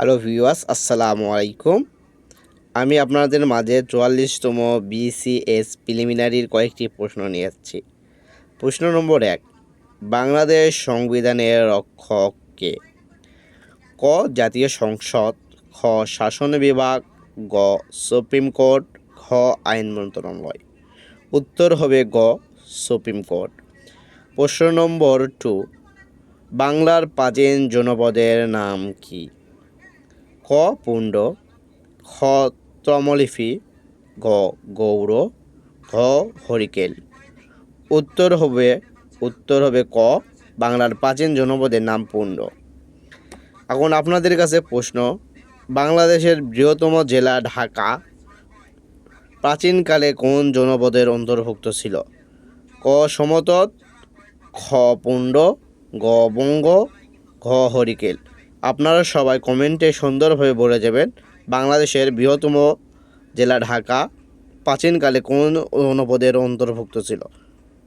Hello viewers, আসসালামু আলাইকুম। আমি আপনাদের মাঝে ৪৪তম বিসিএস প্রিলিমিনারির কয়েকটি প্রশ্ন নিয়ে যাচ্ছি। প্রশ্ন নম্বর ১, বাংলাদেশ সংবিধানের রক্ষক কে? ক. জাতীয় সংসদ, খ. শাসন বিভাগ, গ. সুপ্রিম কোর্ট, ঘ. আইন মন্ত্রণালয়। উত্তর হবে গ. Supreme court. প্রশ্ন নম্বর ২, বাংলার প্রাচীন জনপদের নাম কি? ক. পুণ্ড, খ. তমলিফি, গ. গৌড়, ঘ. হরিকেল। উত্তর হবে ক. বাংলার প্রাচীন জনপদের নাম পুণ্ড। এখন আপনাদের কাছে প্রশ্ন, বাংলাদেশের বৃহত্তম জেলা ঢাকা প্রাচীনকালে কোন জনপদের অন্তর্ভুক্ত ছিল? ক. সমতট, খ. পুণ্ড, গ. বঙ্গ, ঘ. হরিকেল। আপনারা সবাই কমেন্টে সুন্দরভাবে বলে যাবেন বাংলাদেশের বৃহত্তম জেলা ঢাকা প্রাচীনকালে কোন জনপদের অন্তর্ভুক্ত ছিল।